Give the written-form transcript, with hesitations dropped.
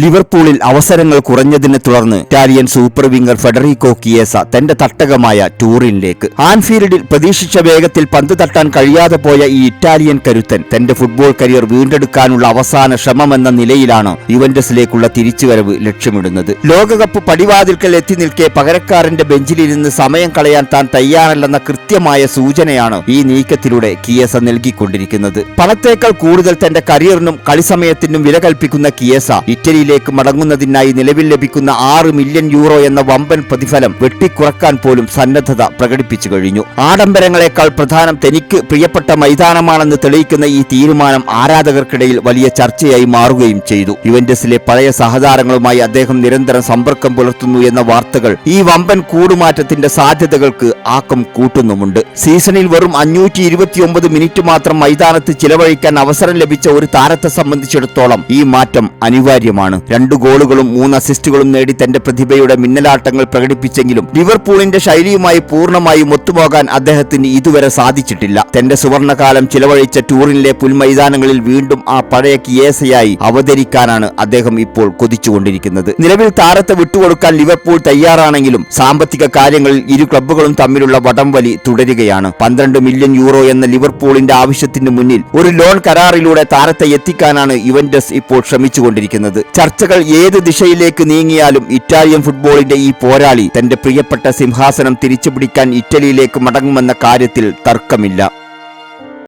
ലിവർപൂളിൽ അവസരങ്ങൾ കുറഞ്ഞതിനെ തുടർന്ന് Italian super winger Federico Chiesa തന്റെ തട്ടകമായ ടൂറിനിലേക്ക് ആൻഫീൽഡിൽ പ്രതീക്ഷിച്ച വേഗത്തിൽ പന്ത് തട്ടാൻ കഴിയാതെ പോയ ഈ ഇറ്റാലിയൻ കരുത്തൻ തന്റെ ഫുട്ബോൾ കരിയർ വീണ്ടെടുക്കാനുള്ള അവസാന ശ്രമമെന്ന നിലയിലാണ് യുവന്റസിലേക്കുള്ള തിരിച്ചുവരവ് ലക്ഷ്യമിടുന്നത്. ലോകകപ്പ് പടിവാതിൽക്കൽ എത്തി നിൽക്കെ പകരക്കാരന്റെ ബെഞ്ചിലിരുന്ന് സമയം കളയാൻ താൻ തയ്യാറല്ലെന്ന കൃത്യമായ സൂചനയാണ് ഈ നീക്കത്തിലൂടെ കിയേസ നൽകിക്കൊണ്ടിരിക്കുന്നത്. പണത്തേക്കാൾ കൂടുതൽ തന്റെ കരിയറിനും കളിസമയത്തിനും വില കൽപ്പിക്കുന്ന കിയേസ ഇറ്റലിയിലേക്ക് മടങ്ങുന്നതിനായി നിലവിൽ ലഭിക്കുന്ന 6 മില്യൺ യൂറോ എന്ന വമ്പൻ പ്രതിഫലം വെട്ടിക്കുറക്കാൻ പോലും സന്നദ്ധത പ്രകടിപ്പിച്ചു കഴിഞ്ഞു. ആഡംബരങ്ങളെക്കാൾ പ്രധാനം തനിക്ക് പ്രിയപ്പെട്ട മൈതാനമാണെന്ന് തെളിയിക്കുന്ന ഈ തീരുമാനം ആരാധകർക്കിടയിൽ വലിയ ചർച്ചയായി മാറുകയും ചെയ്തു. യുവന്റസിലെ പഴയ സഹതാരങ്ങളുമായി അദ്ദേഹം നിരന്തരം സമ്പർക്കം പുലർത്തുന്നു എന്ന വാർത്തകൾ ഈ വമ്പൻ കൂടുമാറ്റത്തിന്റെ സാധ്യതകൾക്ക് ആക്കം കൂട്ടുന്നുമുണ്ട്. സീസണിൽ വെറും 529 മിനിറ്റ് മാത്രം മൈതാനത്ത് ചിലവഴിക്കാൻ അവസരം ലഭിച്ച ഒരു താരത്തെ സംബന്ധിച്ചിടത്തോളം ഈ മാറ്റം അനിവാര്യമാണ്. 2 ഗോളുകളും 3 അസിസ്റ്റുകളും നേടി തന്റെ പ്രതിഭയുടെ മിന്നലാട്ടങ്ങൾ പ്രകടിപ്പിച്ചെങ്കിലും ലിവർപൂളിന്റെ ശൈലിയുമായി പൂർണ്ണമായും ഒത്തുപോകാൻ അദ്ദേഹത്തിന് ഇതുവരെ സാധിച്ചിട്ടില്ല. തന്റെ സുവർണകാലം ചിലവഴിച്ച ടൂറിനിലെ പുൽമൈതാനങ്ങളിൽ വീണ്ടും ആ പഴയ കിയേസയായി അവതരിക്കാനാണ് അദ്ദേഹം ഇപ്പോൾ കൊതിച്ചുകൊണ്ടിരിക്കുന്നത്. നിലവിൽ താരത്തെ വിട്ടുകൊടുക്കാൻ ലിവർപൂൾ തയ്യാറാണെങ്കിലും സാമ്പത്തിക കാര്യങ്ങളിൽ ഇരു ക്ലബ്ബുകളും തമ്മിലുള്ള വടംവലി തുടരുകയാണ്. 12 മില്യൺ യൂറോ എന്ന ലിവർപൂളിന്റെ ആവശ്യത്തിന് മുന്നിൽ ഒരു ലോൺ കരാറിലൂടെ താരത്തെ എത്തിക്കാനാണ് യുവന്റസ് ഇപ്പോൾ ശ്രമിച്ചുകൊണ്ടിരിക്കുന്നത്. ചർച്ചകൾ ഏത് ദിശയിലേക്ക് നീങ്ങിയാലും ഇറ്റാലിയൻ ഫുട്ബോളിന്റെ ഈ പോരാളി തന്റെ പ്രിയപ്പെട്ട സിംഹാസനം തിരിച്ചുപിടിക്കാൻ ഇറ്റലിയിലേക്ക് മടങ്ങുമെന്ന കാര്യത്തിൽ തർക്കമില്ല.